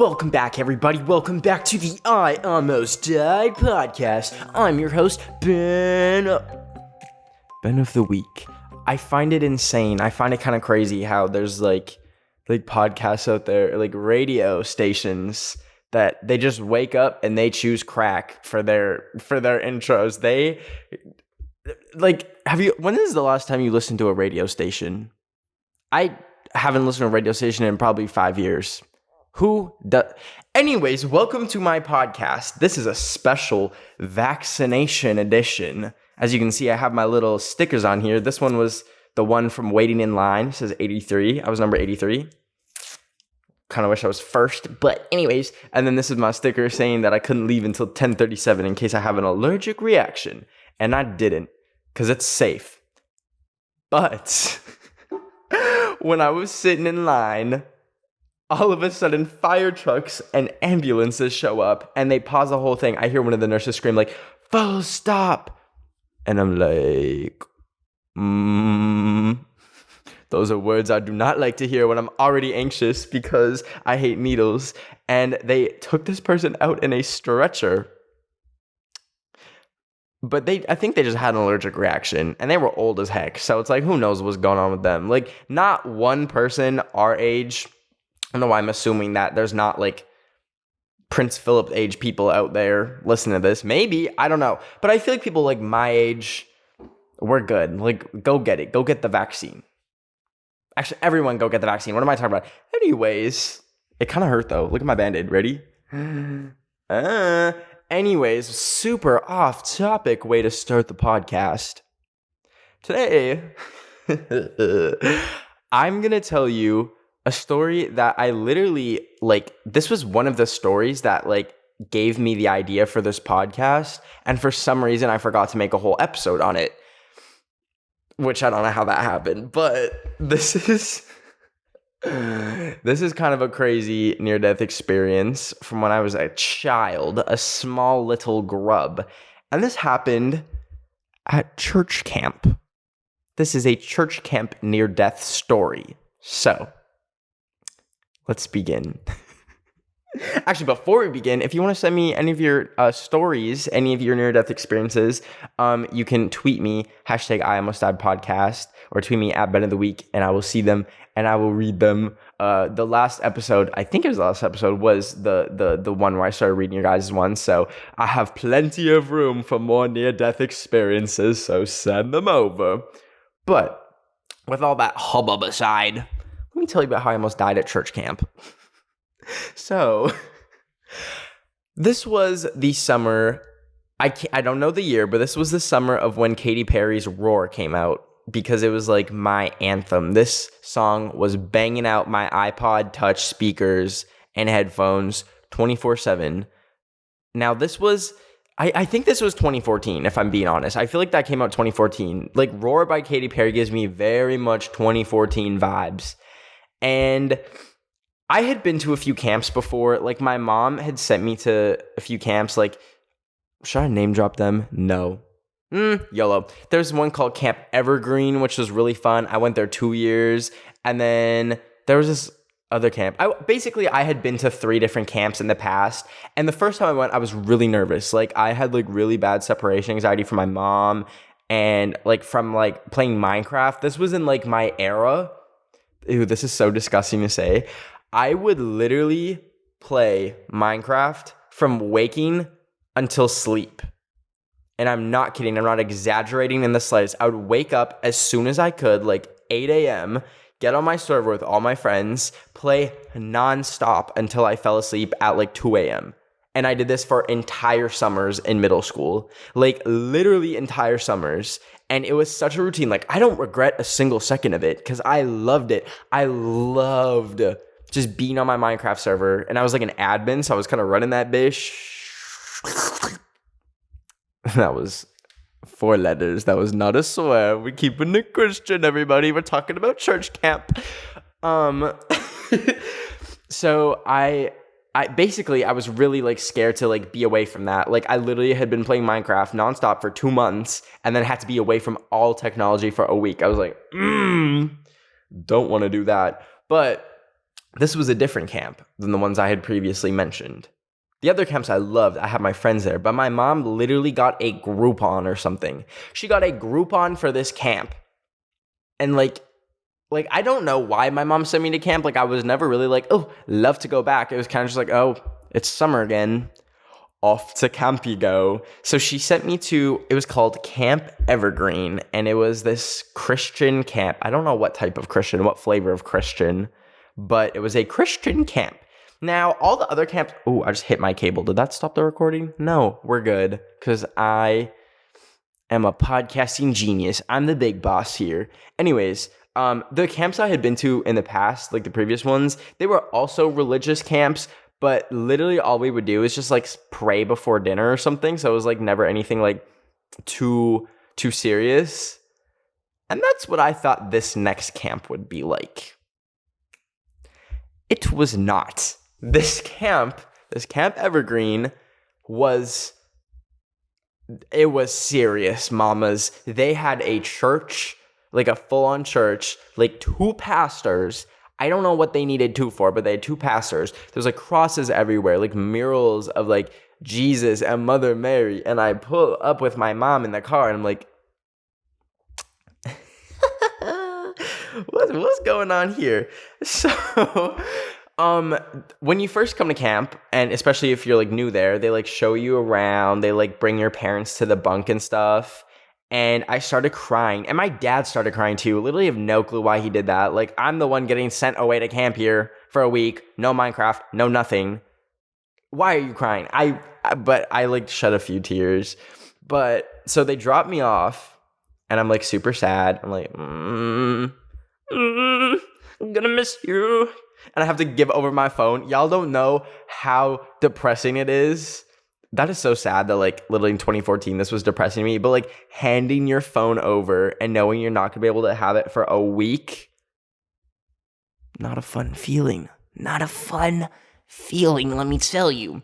Welcome back, everybody. Welcome back to the I Almost Died podcast. I'm your host, Ben of the Week. I find it insane. I find it kind of crazy how there's like podcasts out there, like radio stations that they just wake up and they choose crack for their intros. When is the last time you listened to a radio station? I haven't listened to a radio station in probably 5 years. Who does? Anyways, welcome to my podcast. This is a special vaccination edition. As you can see, I have my little stickers on here. This one was the one from waiting in line. It says 83. I was number 83. Kind of wish I was first, but anyways. And then this is my sticker saying that I couldn't leave until 10:37 in case I have an allergic reaction. And I didn't, because it's safe. But when I was sitting in line, all of a sudden, fire trucks and ambulances show up, and they pause the whole thing. I hear one of the nurses scream, like, "Full stop!" And I'm like, Those are words I do not like to hear when I'm already anxious because I hate needles. And they took this person out in a stretcher. But I think they just had an allergic reaction, and they were old as heck. So it's like, who knows what's going on with them? Like, not one person our age. I don't know why I'm assuming that there's not like Prince Philip age people out there listening to this. Maybe, I don't know. But I feel like people like my age, we're good. Like, go get it. Go get the vaccine. Actually, everyone go get the vaccine. What am I talking about? Anyways, it kind of hurt though. Look at my Band-Aid. Ready? Anyways, super off topic way to start the podcast. Today, I'm going to tell you a story that I literally, this was one of the stories that, gave me the idea for this podcast. And for some reason, I forgot to make a whole episode on it. Which I don't know how that happened. But this is kind of a crazy near-death experience from when I was a child, a small little grub. And this happened at church camp. This is a church camp near-death story. So, let's begin. Actually, before we begin, if you want to send me any of your stories, any of your near-death experiences, you can tweet me, #IAlmostDiedPodcast, or tweet me at Ben of the Week, and I will see them, and I will read them. The last episode, I think it was the last episode, was the one where I started reading your guys' ones, so I have plenty of room for more near-death experiences, so send them over. But, with all that hubbub aside, let me tell you about how I almost died at church camp. So, this was the summer, I don't know the year, but this was the summer of when Katy Perry's Roar came out, because it was like my anthem. This song was banging out my iPod Touch speakers and headphones 24/7. Now, this was, I think this was 2014, if I'm being honest. I feel like that came out 2014. Like, Roar by Katy Perry gives me very much 2014 vibes. And I had been to a few camps before. Like, my mom had sent me to a few camps. Like, should I name drop them? No. YOLO. There's one called Camp Evergreen, which was really fun. I went there 2 years. And then there was this other camp. I had been to 3 different camps in the past. And the first time I went, I was really nervous. Like, I had really bad separation anxiety from my mom. And from playing Minecraft. This was in my era. Ew, this is so disgusting to say. I would literally play Minecraft from waking until sleep. And I'm not kidding. I'm not exaggerating in the slightest. I would wake up as soon as I could, 8 a.m., get on my server with all my friends, play nonstop until I fell asleep at 2 a.m. And I did this for entire summers in middle school. Literally entire summers. And it was such a routine. I don't regret a single second of it because I loved it. I loved just being on my Minecraft server, and I was an admin, so I was kind of running that bitch. That was 4 letters. That was not a swear. We're keeping it Christian, everybody. We're talking about church camp. So I was really scared to be away from that. I literally had been playing Minecraft nonstop for 2 months, and then had to be away from all technology for a week. I was don't want to do that. But This was a different camp than the ones I had previously mentioned. The other camps I loved, I had my friends there, but my mom literally got a Groupon or something. She got a Groupon for this camp. And I don't know why my mom sent me to camp. Like, I was never really like, oh, love to go back. It was kind of just like, oh, it's summer again. Off to camp you go. So she sent me to, it was called Camp Evergreen, and it was this Christian camp. I don't know what type of Christian, what flavor of Christian, but it was a Christian camp. Now, all the other camps, oh, I just hit my cable. Did that stop the recording? No, we're good, because I am a podcasting genius. I'm the big boss here. Anyways, the camps I had been to in the past, like the previous ones, they were also religious camps, but literally all we would do is just like pray before dinner or something. So it was like never anything like too serious. And that's what I thought this next camp would be like. It was not. This camp Evergreen it was serious, mamas. They had a church, like a full-on church, like 2 pastors. I don't know what they needed 2 for, but they had 2 pastors. There's like crosses everywhere, like murals of like Jesus and Mother Mary. And I pull up with my mom in the car and I'm like, what's going on here? So, when you first come to camp, and especially if you're like new there, they like show you around, they like bring your parents to the bunk and stuff. And I started crying, and my dad started crying too. Literally have no clue why he did that. Like, I'm the one getting sent away to camp here for a week, no Minecraft, no nothing. Why are you crying? But I like shed a few tears. But so they dropped me off, and I'm like super sad. I'm like, I'm gonna miss you. And I have to give over my phone. Y'all don't know how depressing it is. That is so sad that like literally in 2014 this was depressing me. But like handing your phone over and knowing you're not gonna be able to have it for a week, not a fun feeling. Not a fun feeling, let me tell you.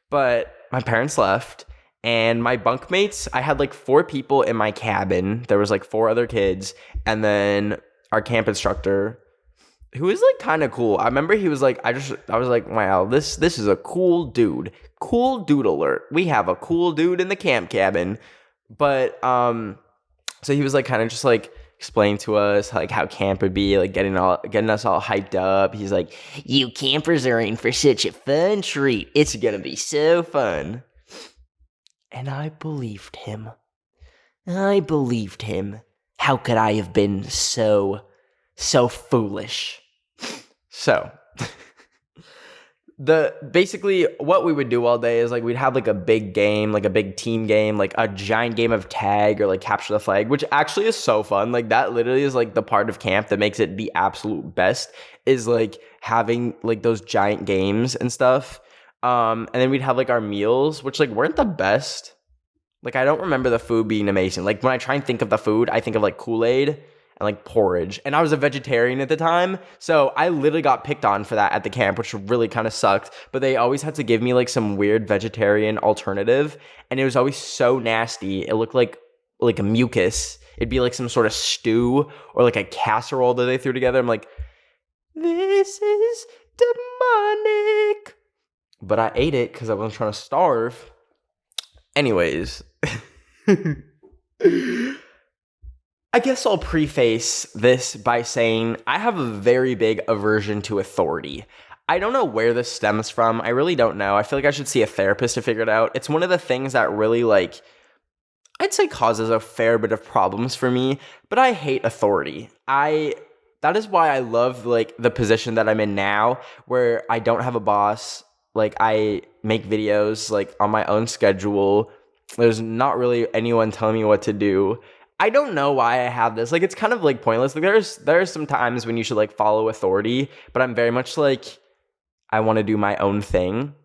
But my parents left, and my bunkmates, I had like 4 people in my cabin. There was like 4 other kids, and then our camp instructor, who is like kind of cool. I remember he was like, I was like, wow, this is a cool dude. Cool dude alert. We have a cool dude in the camp cabin. But so he was like kind of just like explaining to us like how camp would be, like getting us all hyped up. He's like, you campers are in for such a fun treat. It's gonna be so fun. And I believed him. How could I have been so foolish? So basically what we would do all day is like we'd have like a big game, like a big team game, like a giant game of tag or like capture the flag, which actually is so fun. Like that literally is like the part of camp that makes it the absolute best, is like having like those giant games and stuff. And then we'd have like our meals, which like weren't the best. Like I don't remember the food being amazing. Like when I try and think of the food, I think of like Kool-Aid and like porridge. And I was a vegetarian at the time, so I literally got picked on for that at the camp, which really kind of sucked. But they always had to give me like some weird vegetarian alternative, and it was always so nasty. It looked like a mucus. It'd be like some sort of stew or like a casserole that they threw together. I'm like, this is demonic. But I ate it because I wasn't trying to starve. Anyways. I guess I'll preface this by saying I have a very big aversion to authority. I don't know where this stems from. I really don't know. I feel like I should see a therapist to figure it out. It's one of the things that really, like, I'd say causes a fair bit of problems for me, but I hate authority. That is why I love, like, the position that I'm in now, where I don't have a boss. Like, I make videos, like, on my own schedule. There's not really anyone telling me what to do. I don't know why I have this. Like, it's kind of like pointless. Like, there are some times when you should like follow authority, but I'm very much like, I want to do my own thing.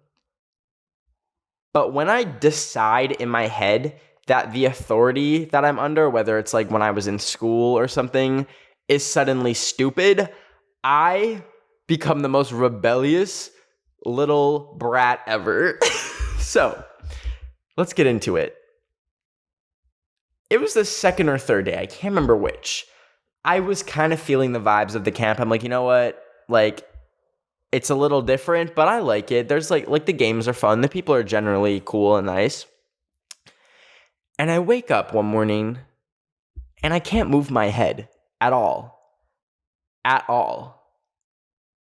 But when I decide in my head that the authority that I'm under, whether it's like when I was in school or something, is suddenly stupid, I become the most rebellious little brat ever. So, let's get into it. It was the second or third day. I can't remember which. I was kind of feeling the vibes of the camp. I'm like, you know what? Like, It's a little different, but I like it. There's like the games are fun. The people are generally cool and nice. And I wake up one morning and I can't move my head at all. At all.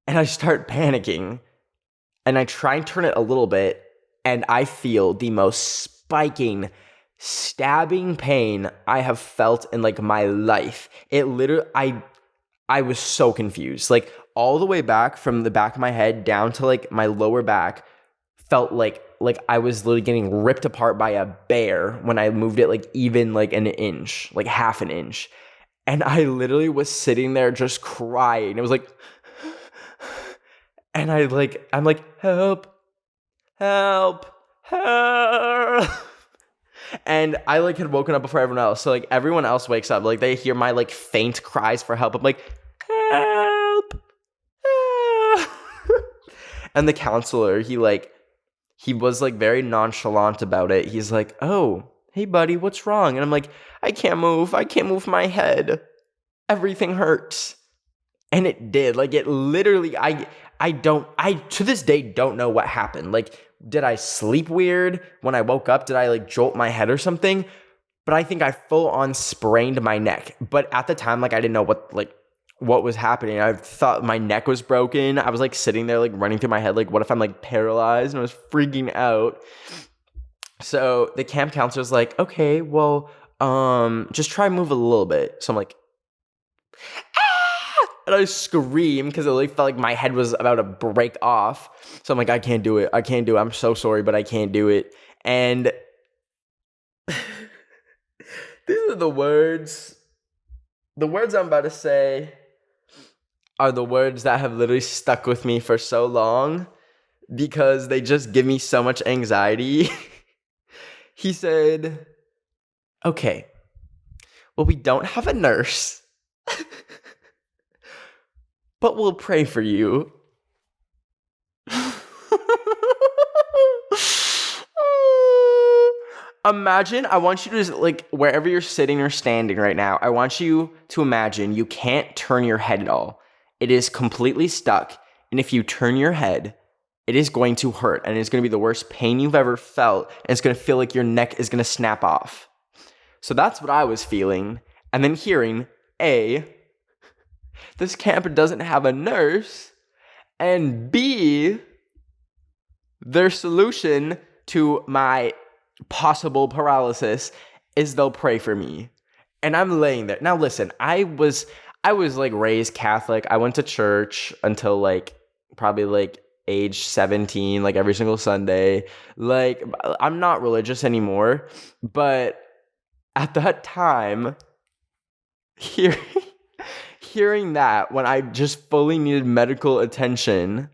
And I start panicking. And I try and turn it a little bit, and I feel the most spiking, stabbing pain I have felt in like my life. It literally, I was so confused. Like all the way back from the back of my head down to like my lower back felt like I was literally getting ripped apart by a bear when I moved it like even like an inch, like half an inch. And I literally was sitting there just crying. It was like, and I'm like, help, help, help. And I like had woken up before everyone else. So like everyone else wakes up. Like they hear my like faint cries for help. I'm like, help, help. And the counselor, he was like very nonchalant about it. He's like, oh, hey buddy, what's wrong? And I'm like, I can't move my head. Everything hurts. And it did. Like it literally, I to this day don't know what happened. Like, did I sleep weird when I woke up? Did I like jolt my head or something? But I think I full on sprained my neck. But at the time, like I didn't know what was happening. I thought my neck was broken. I was like sitting there like running through my head, like what if I'm like paralyzed? And I was freaking out. So the camp counselor's like, okay, well, just try move a little bit. So I'm like, and I screamed because it like felt like my head was about to break off. So I'm like, I can't do it. I'm so sorry, but I can't do it. And these are the words. The words I'm about to say are the words that have literally stuck with me for so long because they just give me so much anxiety. He said, okay, well, we don't have a nurse. But we'll pray for you. Imagine, I want you to just, like, wherever you're sitting or standing right now, I want you to imagine you can't turn your head at all. It is completely stuck. And if you turn your head, it is going to hurt. And it's going to be the worst pain you've ever felt. And it's going to feel like your neck is going to snap off. So that's what I was feeling. And then hearing, this camp doesn't have a nurse, and B, their solution to my possible paralysis is they'll pray for me. And I'm laying there. Now listen, I was like raised Catholic. I went to church until like probably like age 17, like every single Sunday. Like I'm not religious anymore, but at that time, hearing that when I just fully needed medical attention,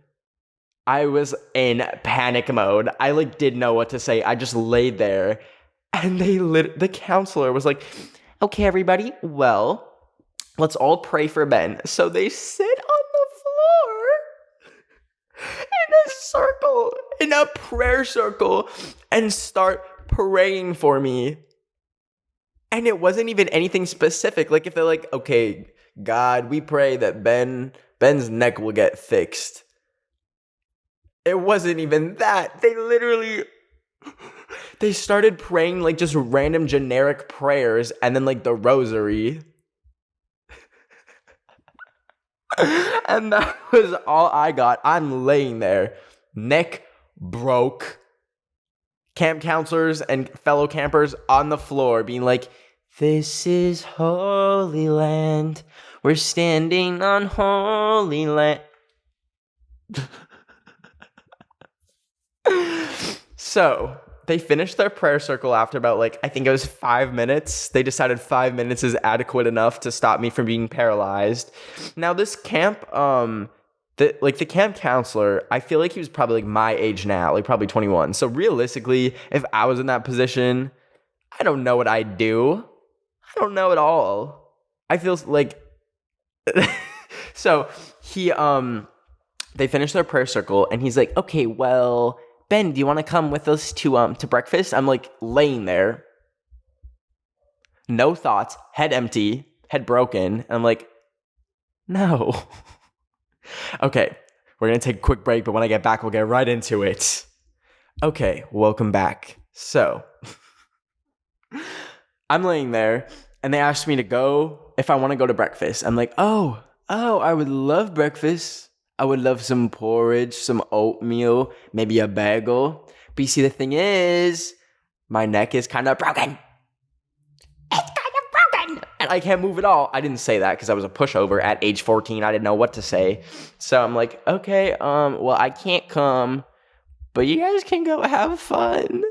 I was in panic mode. I like didn't know what to say. I just laid there, and the counselor was like, "Okay, everybody, well, let's all pray for Ben." So they sit on the floor in a circle, in a prayer circle, and start praying for me. And it wasn't even anything specific. Like if they're like, "Okay, God, we pray that Ben's neck will get fixed." It wasn't even that. They started praying like just random generic prayers and then like the rosary. And that was all I got. I'm laying there, neck broke. Camp counselors and fellow campers on the floor being like, "This is Holy Land. We're standing on Holy Land." So they finished their prayer circle after about like, I think it was 5 minutes. They decided 5 minutes is adequate enough to stop me from being paralyzed. Now this camp, the camp counselor, I feel like he was probably like my age now, like probably 21. So realistically, if I was in that position, I don't know what I'd do. I don't know at all. I feel like so they finished their prayer circle and he's like, "Okay, well, Ben, do you want to come with us to breakfast?" I'm like laying there, no thoughts, head empty, head broken. And I'm like, no. Okay, We're going to take a quick break, but when I get back, we'll get right into it. Okay, welcome back. So, I'm laying there, and they asked me to go, if I want to go to breakfast. I'm like, oh, I would love breakfast. I would love some porridge, some oatmeal, maybe a bagel. But you see, the thing is, my neck is kind of broken. It's kind of broken. And I can't move at all. I didn't say that because I was a pushover at age 14. I didn't know what to say. So I'm like, okay, well, I can't come, but you guys can go have fun. And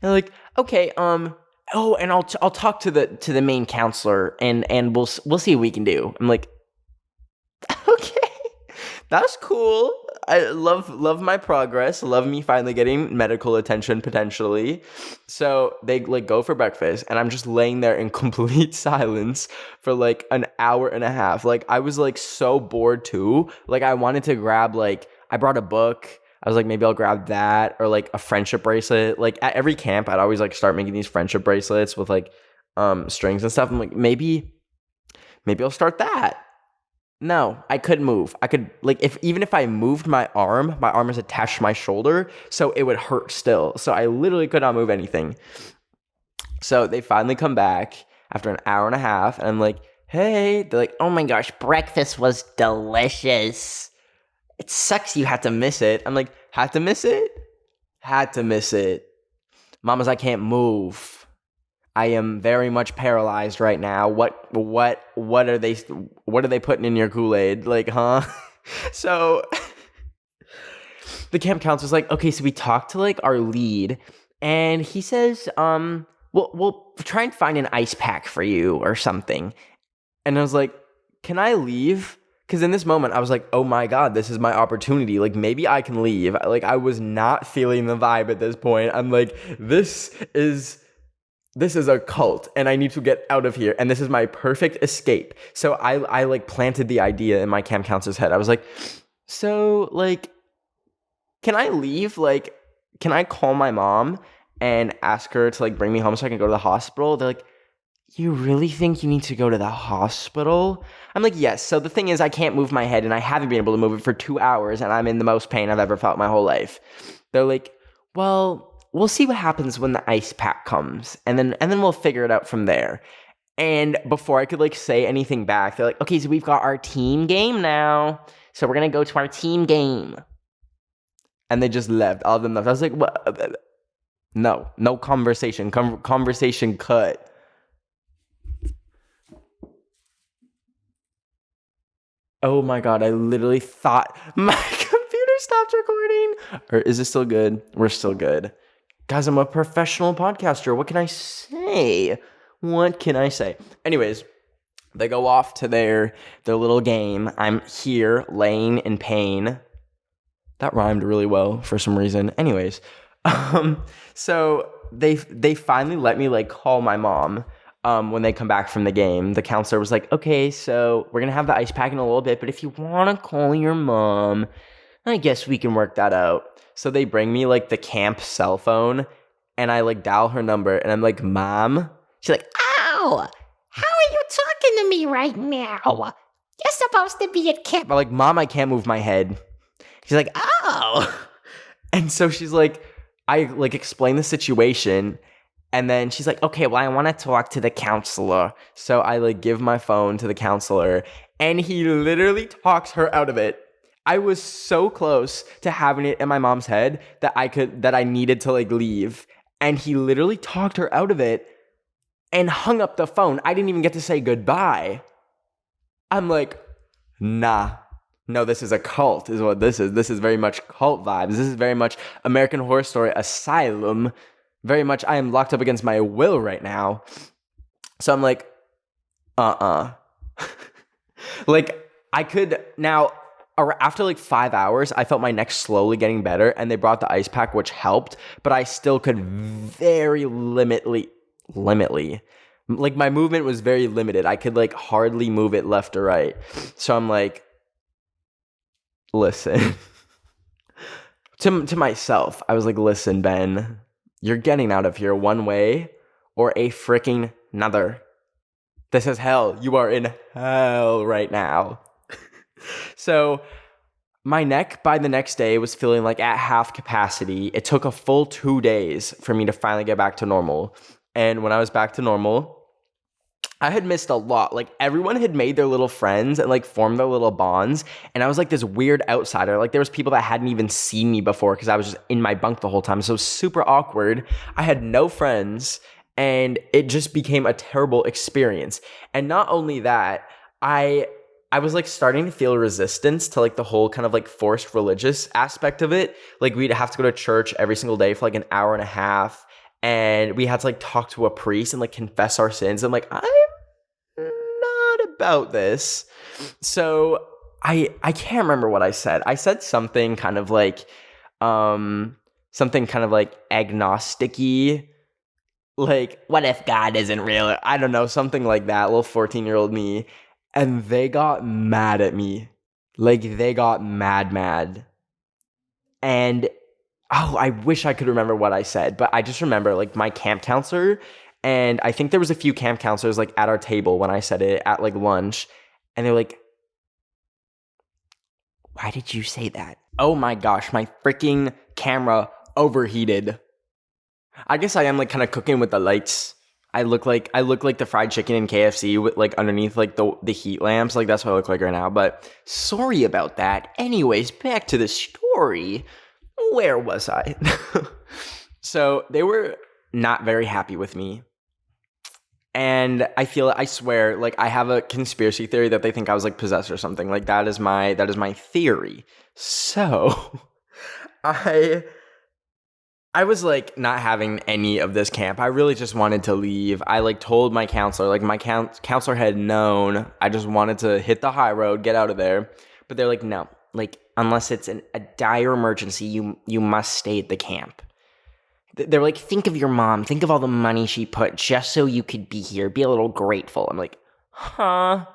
they're like, okay, oh, and I'll talk to the main counselor and we'll see what we can do. I'm like, okay, that's cool. I love my progress. Love me finally getting medical attention potentially. So they like go for breakfast, and I'm just laying there in complete silence for like an hour and a half. Like I was like so bored too. Like I wanted to grab I brought a book. I was like, maybe I'll grab that or like a friendship bracelet. Like at every camp, I'd always like start making these friendship bracelets with like strings and stuff. I'm like, maybe I'll start that. No, I couldn't move. I could even if I moved my arm is attached to my shoulder, so it would hurt still. So I literally could not move anything. So they finally come back after an hour and a half, and I'm like, hey, they're like, oh my gosh, breakfast was delicious. It sucks you had to miss it. I'm like, had to miss it? Had to miss it. Mama's, I can't move. I am very much paralyzed right now. What are they putting in your Kool-Aid? Like, huh? So the camp counselor's like, okay, so we talked to like our lead, and he says, we'll try and find an ice pack for you or something. And I was like, can I leave? Because in this moment, I was like, oh my God, this is my opportunity. Like, maybe I can leave. Like, I was not feeling the vibe at this point. I'm like, this is a cult, and I need to get out of here. And this is my perfect escape. So I like planted the idea in my camp counselor's head. I was like, so like, can I leave? Like, can I call my mom and ask her to like bring me home so I can go to the hospital? They're like, you really think you need to go to the hospital? I'm like, yes. So the thing is, I can't move my head, and I haven't been able to move it for 2 hours, and I'm in the most pain I've ever felt my whole life. They're like, well, we'll see what happens when the ice pack comes, and then we'll figure it out from there. And before I could like say anything back, they're like, okay, so we've got our team game now. So we're going to go to our team game. And they just left. All of them left. I was like, what? No conversation. Conversation cut. Oh my God, I literally thought my computer stopped recording. Or is it still good? We're still good. Guys, I'm a professional podcaster. What can I say? Anyways, they go off to their little game. I'm here laying in pain. That rhymed really well for some reason. Anyways, so they finally let me like call my mom. When they come back from the game, the counselor was like, okay, so we're going to have the ice pack in a little bit, but if you want to call your mom, I guess we can work that out. So they bring me like the camp cell phone, and I like dial her number, and I'm like, Mom? She's like, ow, how are you talking to me right now? You're supposed to be at camp. I'm like, Mom, I can't move my head. She's like, oh. And so she's like, I like explain the situation. And then she's like, okay, well, I want to talk to the counselor. So I like give my phone to the counselor, and he literally talks her out of it. I was so close to having it in my mom's head that I needed to like leave. And he literally talked her out of it and hung up the phone. I didn't even get to say goodbye. I'm like, nah. No, this is a cult is what this is. This is very much cult vibes. This is very much American Horror Story Asylum. Very much I am locked up against my will right now. So I'm like, like I could now, after like 5 hours, I felt my neck slowly getting better, and they brought the ice pack, which helped, but I still could very limitly, like my movement was very limited. I could like hardly move it left or right. So I'm like, listen, to myself, I was like, listen, Ben, you're getting out of here one way or a freaking another. This is hell. You are in hell right now. So My neck by the next day was feeling like at half capacity. It took a full 2 days for me to finally get back to normal. And when I was back to normal, I had missed a lot. Like everyone had made their little friends and like formed their little bonds. And I was like this weird outsider. Like there was people that hadn't even seen me before because I was just in my bunk the whole time. So it was super awkward. I had no friends and it just became a terrible experience. And not only that, I was like starting to feel resistance to like the whole kind of like forced religious aspect of it. Like we'd have to go to church every single day for like an hour and a half. And we had to like talk to a priest and like confess our sins. I'm like, I'm not about this. So I can't remember what I said. I said something kind of like agnostic-y. Like, what if God isn't real? I don't know, something like that, little 14-year-old me. And they got mad at me. Like, they got mad. And, oh, I wish I could remember what I said. But I just remember, like, my camp counselor. And I think there was a few camp counselors, like, at our table when I said it at, like, lunch. And they were like, why did you say that? Oh my gosh, my freaking camera overheated. I guess I am like kind of cooking with the lights. I look like the fried chicken in KFC with like underneath like the heat lamps. Like that's what I look like right now. But sorry about that. Anyways, back to the story. Where was I? So they were not very happy with me. And I swear, like I have a conspiracy theory that they think I was like possessed or something. Like that is my theory. So I was like not having any of this camp. I really just wanted to leave. I like told my counselor, like my counselor had known. I just wanted to hit the high road, get out of there. But they're like, no, like unless it's a dire emergency, you must stay at the camp. They're like, think of your mom. Think of all the money she put just so you could be here. Be a little grateful. I'm like, huh?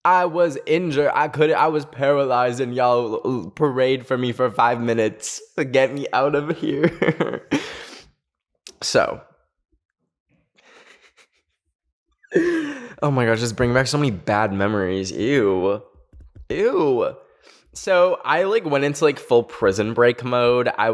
I was injured. I was paralyzed and y'all parade for me for 5 minutes to get me out of here. So. Oh my gosh, just bring back so many bad memories. Ew. So I like went into like full prison break mode. I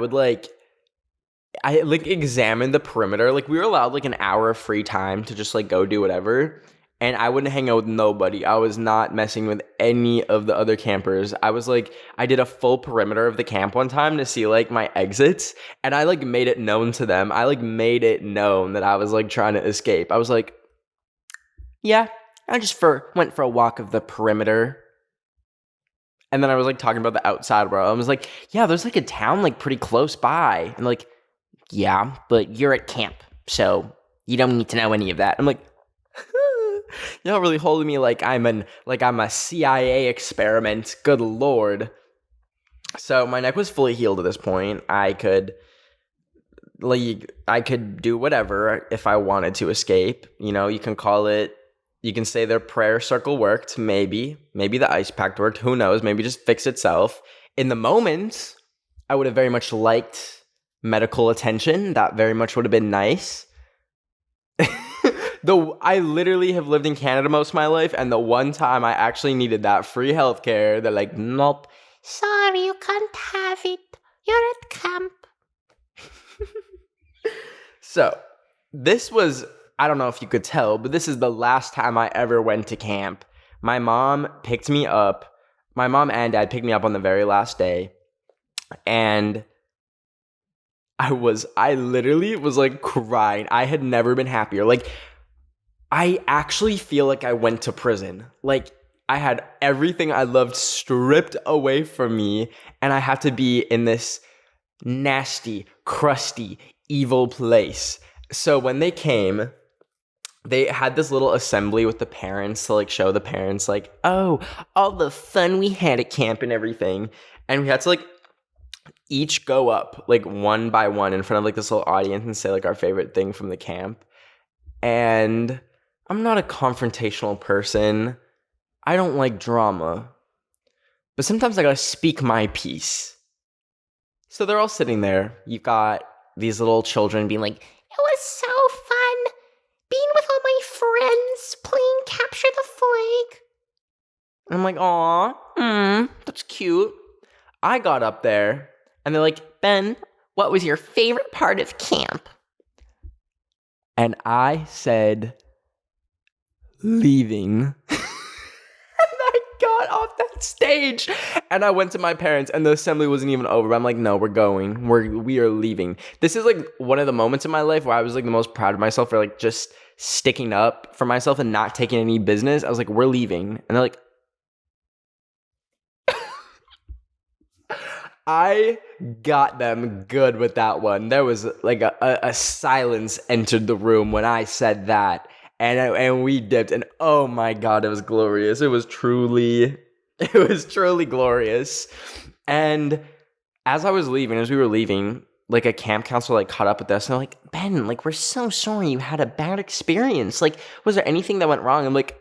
examined the perimeter. Like we were allowed like an hour of free time to just like go do whatever. And I wouldn't hang out with nobody. I was not messing with any of the other campers. I did a full perimeter of the camp one time to see like my exits. And I like made it known to them. I like made it known that I was like trying to escape. I was like, yeah, I just went for a walk of the perimeter. And then I was like talking about the outside world. I was like, yeah, there's like a town like pretty close by. And like, yeah, but you're at camp, so you don't need to know any of that. I'm like, y'all really holding me like I'm a CIA experiment. Good Lord. So my neck was fully healed at this point. I could do whatever if I wanted to escape. You know, you can say their prayer circle worked. Maybe the ice pack worked. Who knows? Maybe just fixed itself. In the moment, I would have very much liked medical attention. That very much would have been nice. Though I literally have lived in Canada most of my life, and the one time I actually needed that free healthcare, they're like, nope. Sorry, you can't have it. You're at camp. So, this was, I don't know if you could tell, but this is the last time I ever went to camp. My mom and dad picked me up on the very last day, and I literally was like crying. I had never been happier. Like, I actually feel like I went to prison. Like, I had everything I loved stripped away from me, and I had to be in this nasty, crusty, evil place. So when they came, they had this little assembly with the parents to like show the parents like, oh, all the fun we had at camp and everything. And we had to like each go up like one by one in front of like this little audience and say like our favorite thing from the camp. And I'm not a confrontational person. I don't like drama. But sometimes I gotta speak my piece. So they're all sitting there. You've got these little children being like, it was so fun being with all my friends playing capture the flag. And I'm like, aw, that's cute. I got up there and they're like, Ben, what was your favorite part of camp? And I said, leaving. I got off that stage and I went to my parents and the assembly wasn't even over. I'm like, no, we're going. We are leaving. This is like one of the moments in my life where I was like the most proud of myself for like just sticking up for myself and not taking any business. I was like, we're leaving. And they're like, I got them good with that one. There was like a silence entered the room when I said that. And we dipped, and oh my God, it was glorious. It was truly glorious. And as we were leaving, like a camp counselor like caught up with us, and they're like, Ben, like we're so sorry you had a bad experience. Like, was there anything that went wrong? I'm like,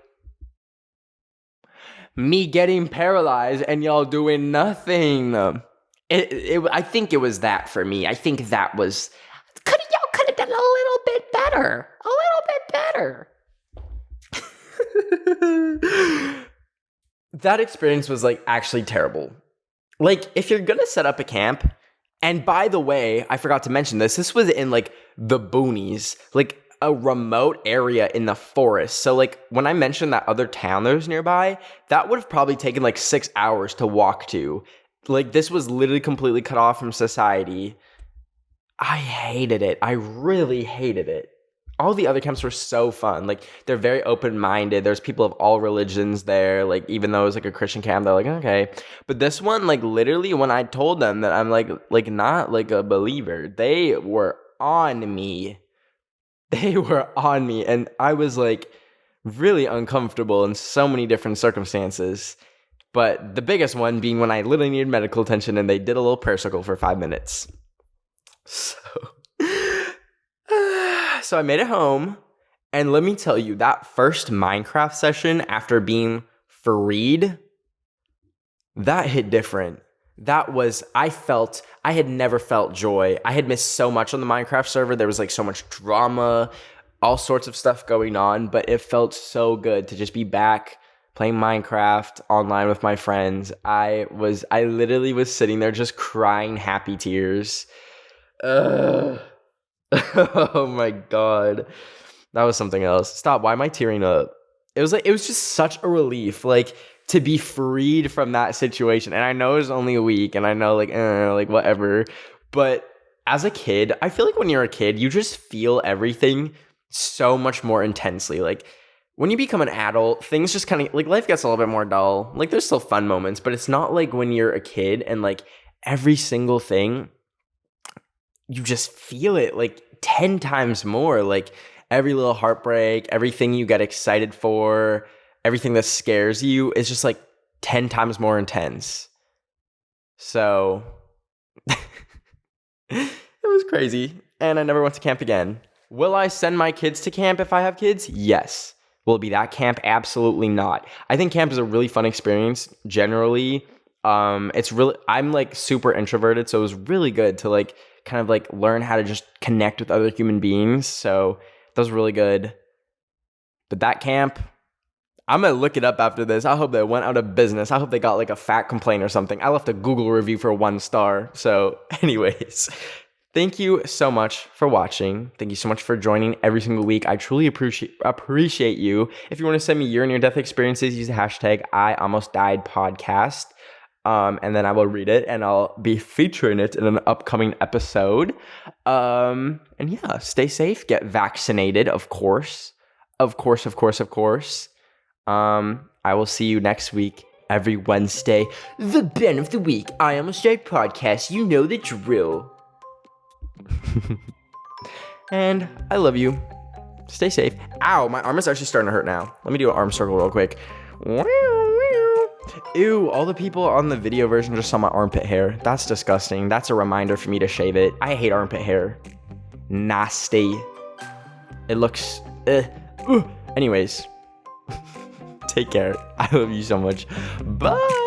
me getting paralyzed and y'all doing nothing. I think it was that for me. I think that was y'all could have done a little bit better. That experience was like actually terrible. Like if you're gonna set up a camp, and by the way, I forgot to mention this was in like the boonies, like a remote area in the forest. So like when I mentioned that other town that was nearby, that would have probably taken like 6 hours to walk to. Like this was literally completely cut off from society. I hated it. I really hated it. All the other camps were so fun. Like they're very open-minded. There's people of all religions there. Like even though it was like a Christian camp, they're like, okay. But this one, like literally when I told them that I'm like not like a believer, they were on me. And I was like really uncomfortable in so many different circumstances. But the biggest one being when I literally needed medical attention and they did a little prayer circle for 5 minutes. So I made it home, and let me tell you, that first Minecraft session after being freed, that hit different. I had never felt joy. I had missed so much on the Minecraft server. There was like so much drama, all sorts of stuff going on, but it felt so good to just be back playing Minecraft online with my friends. I literally was sitting there just crying happy tears. Oh my God. That was something else. Stop. Why am I tearing up? It was just such a relief, like to be freed from that situation. And I know it was only a week and I know like whatever. But as a kid, I feel like when you're a kid, you just feel everything so much more intensely. Like when you become an adult, things just kind of like life gets a little bit more dull. Like there's still fun moments, but it's not like when you're a kid and like every single thing, you just feel it like 10 times more. Like every little heartbreak, everything you get excited for, everything that scares you is just like 10 times more intense. So it was crazy. And I never went to camp again. Will I send my kids to camp if I have kids? Yes. Will it be that camp? Absolutely not. I think camp is a really fun experience generally. I'm like super introverted, so it was really good to like kind of like learn how to just connect with other human beings. So that was really good. But that camp, I'm going to look it up after this. I hope they went out of business. I hope they got like a fat complaint or something. I left a Google review for 1 star. So anyways, thank you so much for watching. Thank you so much for joining every single week. I truly appreciate you. If you want to send me your near-death experiences, use the hashtag #IAlmostDiedPodcast. And then I will read it and I'll be featuring it in an upcoming episode. And yeah, stay safe, get vaccinated, of course. I will see you next week, every Wednesday. The Ben of the Week, I Almost Died podcast. You know the drill. And I love you. Stay safe. Ow, my arm is actually starting to hurt now. Let me do an arm circle real quick. Ew, all the people on the video version just saw my armpit hair. That's disgusting. That's a reminder for me to shave it. I hate armpit hair. Nasty. It looks... Anyways. Take care. I love you so much. Bye!